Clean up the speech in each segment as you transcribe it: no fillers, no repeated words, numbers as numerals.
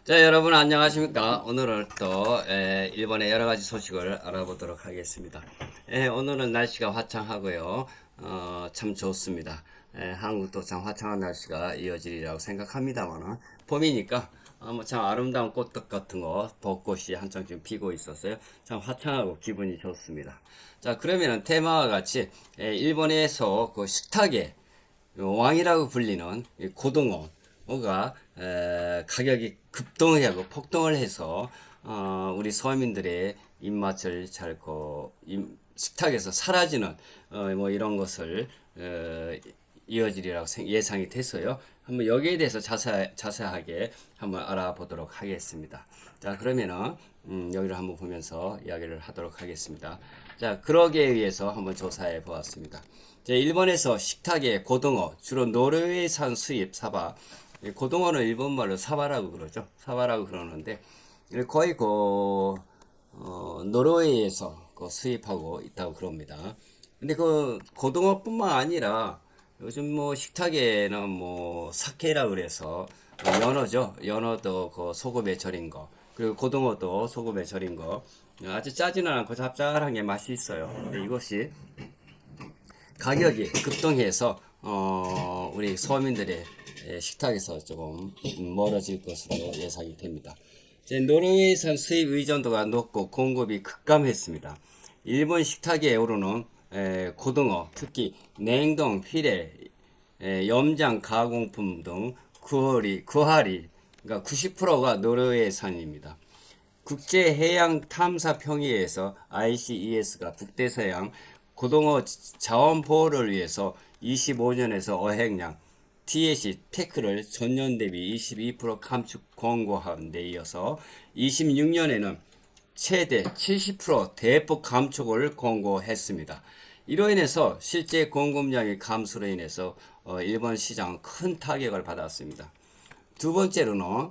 자, 여러분 안녕하십니까? 오늘은 또 일본의 여러 가지 소식을 알아보도록 하겠습니다. 오늘은 날씨가 화창하고요. 참 좋습니다. 한국도 참 화창한 날씨가 이어지리라고 생각합니다만 봄이니까 참 아름다운 꽃 같은 거, 벚꽃이 한창 지금 피고 있었어요. 참 화창하고 기분이 좋습니다. 자, 그러면은 테마와 같이 일본에서 그 식탁의 왕이라고 불리는 이 고등어가 가격이 급등하고 폭등을 해서 우리 서민들의 입맛을 식탁에서 사라지는 뭐 이런 것을 이어지리라고 예상이 됐어요. 한번 여기에 대해서 자세하게 한번 알아보도록 하겠습니다. 자, 그러면은 여기를 한번 보면서 이야기를 하도록 하겠습니다. 자, 그러기에 위해서 한번 조사해 보았습니다. 일본에서 식탁의 고등어, 주로 노르웨이산 수입 사바, 고등어는 일본말로 사바라고 그러죠. 사바라고 그러는데 거의 노르웨이에서 수입하고 있다고 그럽니다. 근데 그 고등어뿐만 아니라 요즘 뭐 식탁에는 뭐 사케라 그래서 연어죠. 연어도 그 소금에 절인 거, 그리고 고등어도 소금에 절인 거, 아주 짜지는 않고 짭짤한 게 맛이 있어요. 근데 이것이 가격이 급등해서 우리 서민들의 식탁에서 조금 멀어질 것으로 예상이 됩니다. 노르웨이산 수입 의존도가 높고 공급이 급감했습니다. 일본 식탁에 오르는 고등어, 특히 냉동, 피레, 염장 가공품 등 구할이 그러니까 90%가 노르웨이산입니다. 국제해양탐사평의회에서 ICES가 북대서양 고등어 자원 보호를 위해서 25년에서 어획량 TAC 테크를 전년 대비 22% 감축 권고한 데 이어서 26년에는 최대 70% 대폭 감축을 권고했습니다. 이로 인해서 실제 공급량의 감소로 인해서 일본 시장 큰 타격을 받았습니다. 두 번째로는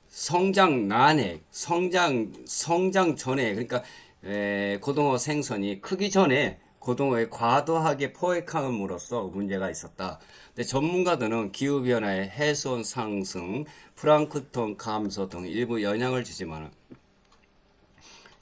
성장 난해, 성장 전에, 그러니까 고등어 생선이 크기 전에 고등어에 과도하게 포획함으로써 문제가 있었다. 근데 전문가들은 기후변화의 해수온 상승, 플랑크톤 감소 등 일부 영향을 주지만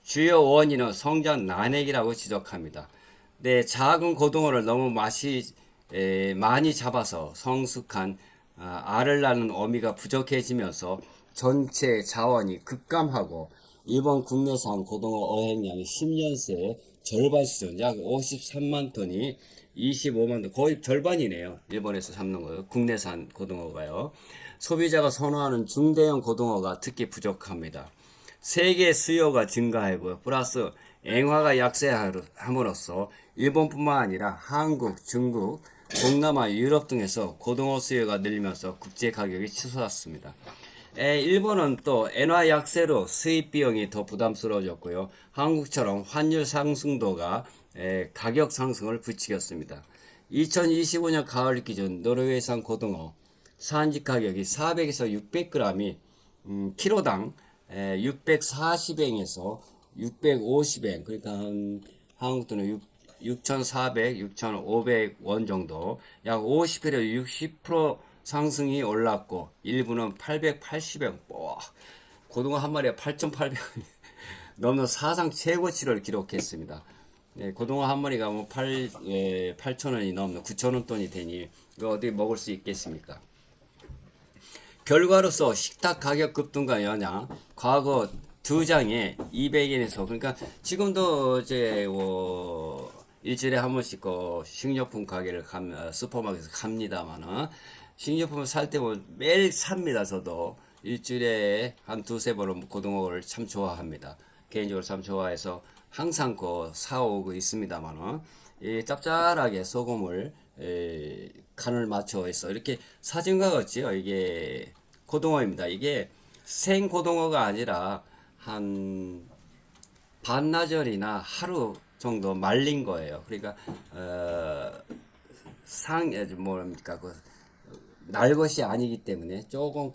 주요 원인은 성장 난핵이라고 지적합니다. 네, 작은 고등어를 너무 많이 잡아서 성숙한 알을 낳는 어미가 부족해지면서 전체 자원이 급감하고 일본 국내산 고등어 어획량이 10년 새 절반 수준, 약 53만 톤이 25만 톤, 거의 절반이네요. 일본에서 잡는 거요. 국내산 고등어가요. 소비자가 선호하는 중대형 고등어가 특히 부족합니다. 세계 수요가 증가하고요. 플러스 엔화가 약세함으로써 일본뿐만 아니라 한국, 중국, 동남아, 유럽 등에서 고등어 수요가 늘면서 국제 가격이 치솟았습니다. 일본은 또 엔화 약세로 수입 비용이 더 부담스러워졌고요. 한국처럼 환율 상승도가 가격 상승을 부추겼습니다. 2025년 가을 기준 노르웨이산 고등어 산지 가격이 400에서 600g이 키로당 640엔에서 650엔, 그러니까 한국 돈은 6,400, 6,500원 정도, 약 50에서 60% 상승이 올랐고 일부는 880엔, 고등어 한 마리에 8,800원 넘는 사상 최고치를 기록했습니다. 고등어 한 마리가 뭐 8,000원이 넘는 9,000원 돈이 되니 이거 어떻게 먹을 수 있겠습니까? 결과로서 식탁 가격 급등과 연양, 과거 두 장에 200엔에서, 그러니까 지금도 이제 일주일에 한 번씩 식료품 가게를 슈퍼마켓에서 갑니다만은 식료품을 살 때 매일 삽니다. 저도 일주일에 한 두세 번은 고등어를 참 좋아합니다. 개인적으로 참 좋아해서 항상 사오고 있습니다만은 짭짤하게 소금을 간을 맞춰서 이렇게 사진과 같지요. 이게 고등어입니다. 이게 생 고등어가 아니라 한 반나절이나 하루 정도 말린 거예요. 그러니까 뭐랍니까, 날 것이 아니기 때문에 조금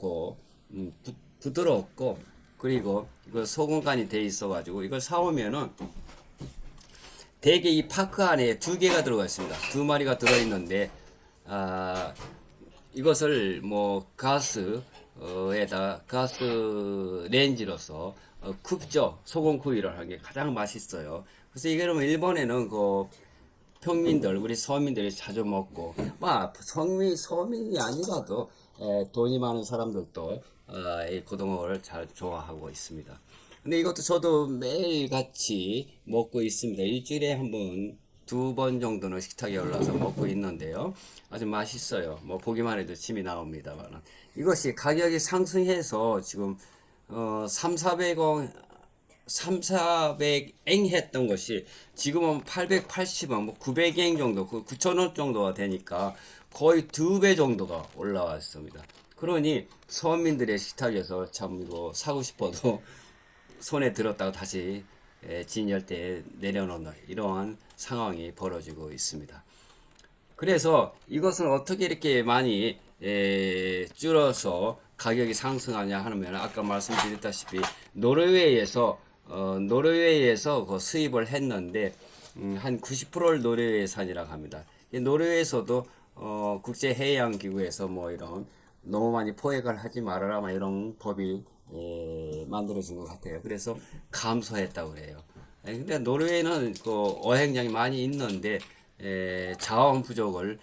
부드럽고, 그리고 이거 소금간이 돼 있어가지고 이걸 사오면은 대개 이 파크 안에 두 개가 들어가 있습니다. 두 마리가 들어있는데 이것을 뭐 가스에다 가스 렌지로서 굽죠. 소금 구이를 하는 게 가장 맛있어요. 그래서 이게 그러면 일본에는 그 평민들, 우리 서민들이 자주 먹고, 서민이 아니라도 돈이 많은 사람들도 이 고등어를 잘 좋아하고 있습니다. 근데 이것도 저도 매일 같이 먹고 있습니다. 일주일에 한 번, 두 번 정도는 식탁에 올라서 먹고 있는데요. 아주 맛있어요. 뭐 보기만 해도 침이 나옵니다만. 이것이 가격이 상승해서 지금 3, 400원 3, 400eng 했던 것이 지금은 880원, 뭐 900eng 정도, 9,000원 정도가 되니까 거의 2배 정도가 올라왔습니다. 그러니 서민들의 식탁에서 참 이거 사고 싶어도 손에 들었다가 다시 진열대에 내려놓는 이러한 상황이 벌어지고 있습니다. 그래서 이것은 어떻게 이렇게 많이 줄어서 가격이 상승하냐 하면 아까 말씀드렸다시피 노르웨이에서 그 수입을 했는데 한 90%를 노르웨이산이라고 합니다. 노르웨이에서도 국제해양기구에서 뭐 이런 너무 많이 포획을 하지 말아라 막 이런 법이 만들어진 것 같아요. 그래서 감소했다고 그래요. 근데 노르웨이는 그 어획량이 많이 있는데 자원 부족을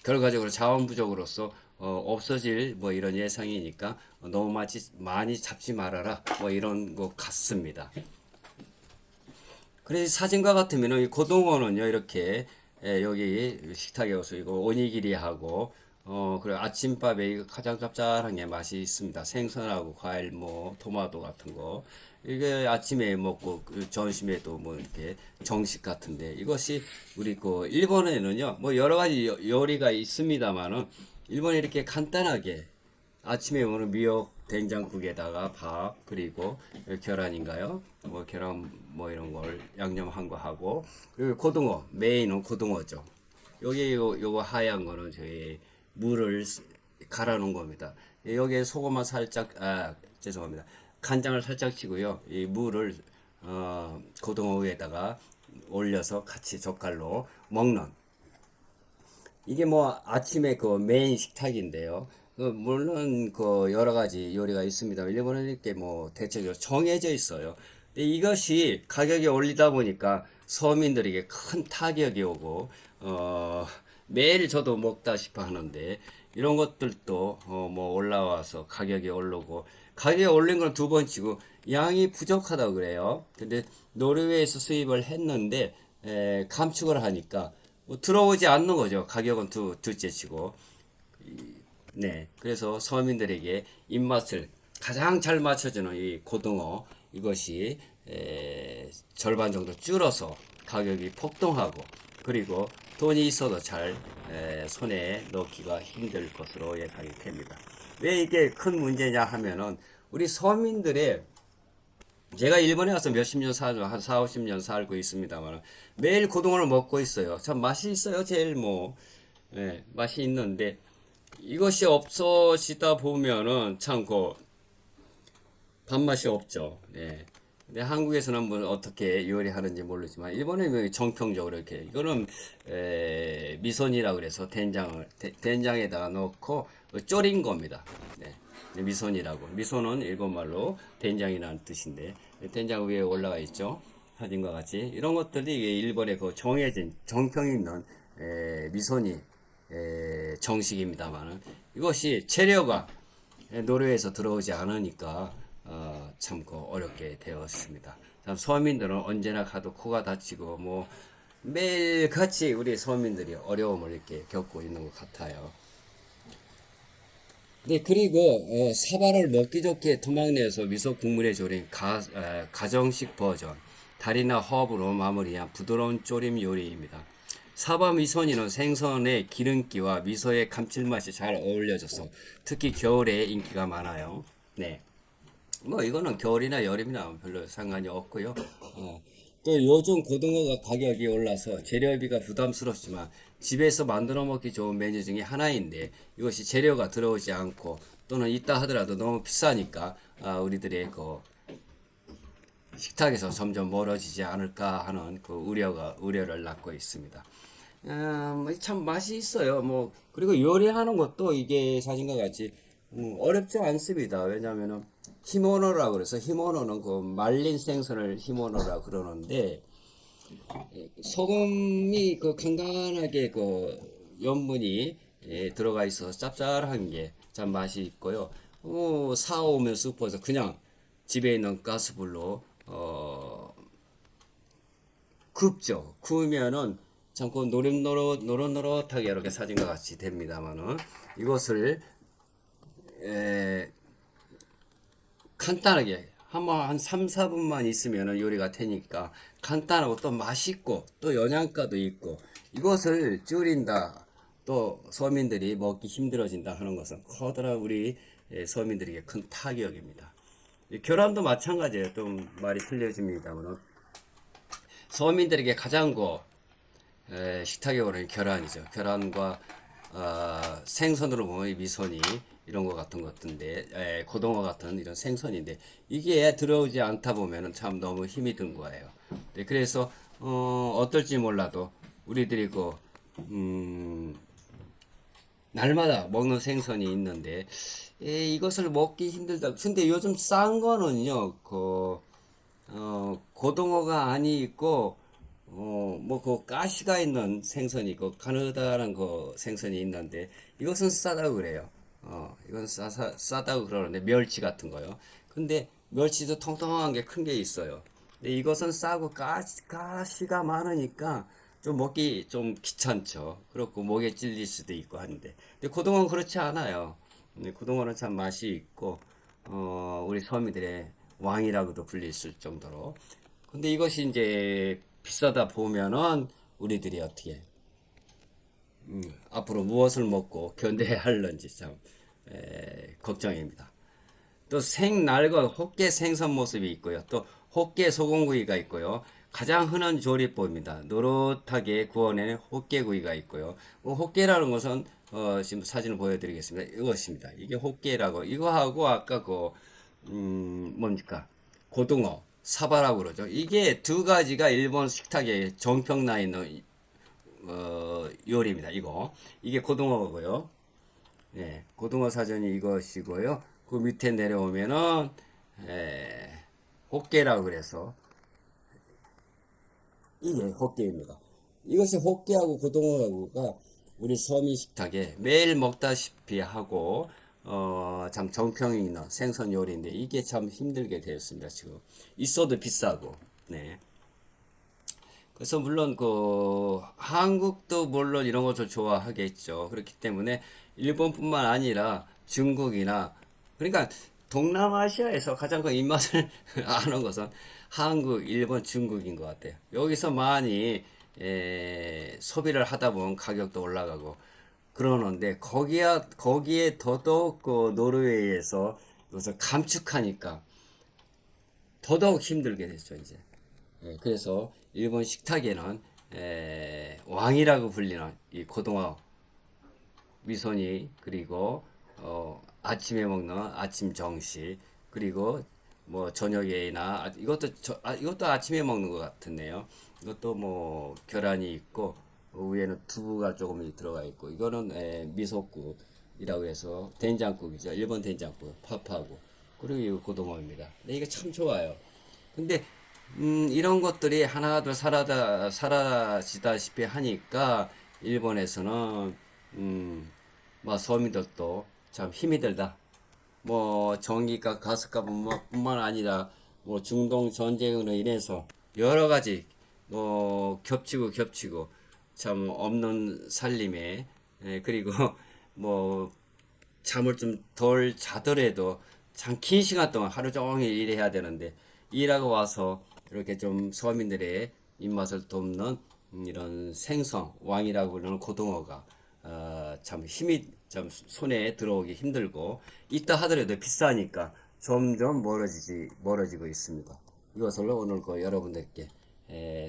결과적으로 자원 부족으로서 없어질 뭐 이런 예상이니까 너무 많이 잡지 말아라 뭐 이런 것 같습니다. 그래서 사진과 같으면은 이 고등어는요 이렇게 여기 식탁에 와서 이거 오니기리하고 그리고 아침밥에 이거 가장 짭짤한 게 맛이 있습니다. 생선하고 과일 뭐 토마토 같은 거 이게 아침에 먹고 그 점심에도 뭐 이렇게 정식 같은데 이것이 우리 그 일본에는요 뭐 여러 가지 요리가 있습니다만은 일본에 이렇게 간단하게 아침에 먹는 미역 된장국에다가 밥 그리고 계란인가요? 뭐 계란 뭐 이런 걸 양념한 거 하고 그리고 고등어 메인은 고등어죠. 여기 요거 하얀 거는 저희 물을 갈아 놓은 겁니다. 여기에 소금만 살짝 죄송합니다. 간장을 살짝 치고요. 이 물을 고등어 위에다가 올려서 같이 젓갈로 먹는 이게 뭐 아침에 그 메인 식탁인데요. 물론 그 여러 가지 요리가 있습니다. 일본은 이렇게 뭐 대체적으로 정해져 있어요. 근데 이것이 가격이 올리다 보니까 서민들에게 큰 타격이 오고 매일 저도 먹다 싶어 하는데 이런 것들도 뭐 올라와서 가격이 오르고 가격이 올린 건 두 번치고 양이 부족하다고 그래요. 근데 노르웨이에서 수입을 했는데 감축을 하니까 뭐 들어오지 않는 거죠. 가격은 둘째 치고. 네. 그래서 서민들에게 입맛을 가장 잘 맞춰주는 이 고등어 이것이 절반 정도 줄어서 가격이 폭등하고 그리고 돈이 있어도 잘 손에 넣기가 힘들 것으로 예상이 됩니다. 왜 이게 큰 문제냐 하면은 우리 서민들의 제가 일본에 와서 몇십 년 살고 한 4, 50년 살고 있습니다만 매일 고등어를 먹고 있어요. 참 맛이 있어요. 제일 뭐 맛이 있는데 이것이 없어지다 보면은 참 그 밥맛이 없죠. 예. 근데 한국에서는 뭐 어떻게 요리하는지 모르지만 일본은 정통적으로 이렇게 이거는 미소니라 그래서 된장에다가 넣고 졸인 겁니다. 네. 미소니라고. 미소는 일본말로 된장이라는 뜻인데 된장 위에 올라가 있죠. 사진과 같이 이런 것들이 일본의 그 정해진 정평 있는 미소니 정식입니다만은 이것이 재료가 노르웨이에서 들어오지 않으니까 참 어렵게 되었습니다. 참 서민들은 언제나 가도 코가 다치고 뭐 매일 같이 우리 서민들이 어려움을 이렇게 겪고 있는 것 같아요. 네, 그리고 사발을 먹기 좋게 토막내서 미소 국물에 졸인 가정식 버전 다리나 허브로 마무리한 부드러운 조림 요리입니다. 사바 미소니는 생선의 기름기와 미소의 감칠맛이 잘 어울려져서 특히 겨울에 인기가 많아요. 네. 뭐 이거는 겨울이나 여름이나 별로 상관이 없고요. 또 요즘 고등어가 가격이 올라서 재료비가 부담스럽지만 집에서 만들어 먹기 좋은 메뉴 중에 하나인데 이것이 재료가 들어오지 않고 또는 있다 하더라도 너무 비싸니까 우리들의 그 식탁에서 점점 멀어지지 않을까 하는 그 우려를 낳고 있습니다. 참 맛이 있어요. 뭐 그리고 요리하는 것도 이게 사진과 같이 어렵지 않습니다. 왜냐하면은 히모노라 그래서 히모노는 그 말린 생선을 히모노라 그러는데 소금이 그 간간하게 그 염분이 들어가 있어서 짭짤한 게 참 맛이 있고요. 사오면 슈퍼에서 그냥 집에 있는 가스불로 굽죠. 구우면은 참고 노릇노릇하게 이렇게 사진과 같이 됩니다만은 이것을 에, 간단하게 한 3, 4분만 있으면 요리가 되니까 간단하고 또 맛있고 또 영양가도 있고 이것을 줄인다 또 서민들이 먹기 힘들어진다 하는 것은 커다란 우리 서민들에게 큰 타격입니다. 계란도 마찬가지예요. 좀 말이 틀려집니다만 서민들에게 가장 식탁에 오르는 계란이죠. 계란과 생선으로 보면 이 미선이 이런 것 같은 것인데 고등어 같은 이런 생선인데 이게 들어오지 않다 보면은 참 너무 힘이 든 거예요. 네, 그래서 어떨지 몰라도 우리들이 날마다 먹는 생선이 있는데 이것을 먹기 힘들다. 근데 요즘 싼 거는요, 고등어가 아니 있고 뭐 그 가시가 있는 생선이 있고 가느다란 그 생선이 있는데 이것은 싸다고 그래요. 이건 싸다고 그러는데 멸치 같은 거요. 근데 멸치도 통통한 게 큰 게 있어요. 근데 이것은 싸고 가시가 많으니까 좀 먹기 좀 귀찮죠. 그렇고 목에 찔릴 수도 있고 하는데. 근데 고등어는 그렇지 않아요. 근데 고등어는 참 맛이 있고 우리 서민들의 왕이라고도 불릴 수 정도로. 근데 이것이 이제 비싸다 보면은 우리들이 어떻게 앞으로 무엇을 먹고 견뎌야 할런지 참 걱정입니다. 또 생날과 호깨 생선 모습이 있고요. 또 호깨 소금구이가 있고요. 가장 흔한 조리법입니다. 노릇하게 구워낸 호깨구이가 있고요. 호깨라는 것은 지금 사진을 보여드리겠습니다. 이것입니다. 이게 호깨라고 이거하고 아까 뭡니까 고등어 사바라고 그러죠. 이게 두 가지가 일본 식탁에 정평나 있는 요리입니다. 이게 고등어고요. 네, 고등어 사전이 이것이고요. 그 밑에 내려오면은 호깨라고 그래서 이게 호깨입니다. 이것이 호깨하고 고등어하고가 우리 서민 식탁에 매일 먹다시피 하고 참 정평이 있는 생선 요리인데 이게 참 힘들게 되었습니다. 지금 있어도 비싸고 네. 그래서 물론 한국도 물론 이런 것을 좋아하겠죠. 그렇기 때문에 일본뿐만 아니라 중국이나 그러니까 동남아시아에서 가장 그 입맛을 아는 것은 한국, 일본, 중국인 것 같아요. 여기서 많이 소비를 하다 보면 가격도 올라가고 그러는데 거기에 더더욱 노르웨이에서 이것을 감축하니까 더더욱 힘들게 됐죠, 이제. 그래서 일본 식탁에는 왕이라고 불리는 이 고등어 미소니 그리고 아침에 먹는 아침 정식 그리고 뭐 저녁에나 이것도 아침에 먹는 것 같은데요. 이것도 뭐 계란이 있고 위에는 두부가 조금 들어가 있고 이거는 미소국이라고 해서 된장국이죠. 일본 된장국 파파고 그리고 이거 고등어입니다. 근데 이게 참 좋아요. 근데 이런 것들이 하나둘 사라지다시피 하니까 일본에서는 뭐 서민들도 참 힘이 들다. 뭐 전기값, 가스값 뿐만 아니라 뭐 중동 전쟁으로 인해서 여러 가지 뭐 겹치고 참 없는 살림에 그리고 뭐 잠을 좀 덜 자더라도 참 긴 시간 동안 하루 종일 일해야 되는데 일하고 와서 이렇게 좀 서민들의 입맛을 돕는 이런 생선 왕이라고 부르는 고등어가 참 힘이 참 손에 들어오기 힘들고 있다 하더라도 비싸니까 점점 멀어지고 있습니다. 이것을 오늘 여러분들께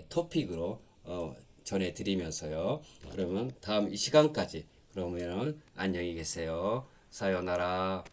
토픽으로 전해드리면서요. 그러면 다음 이 시간까지 그러면은 안녕히 계세요. 사요나라.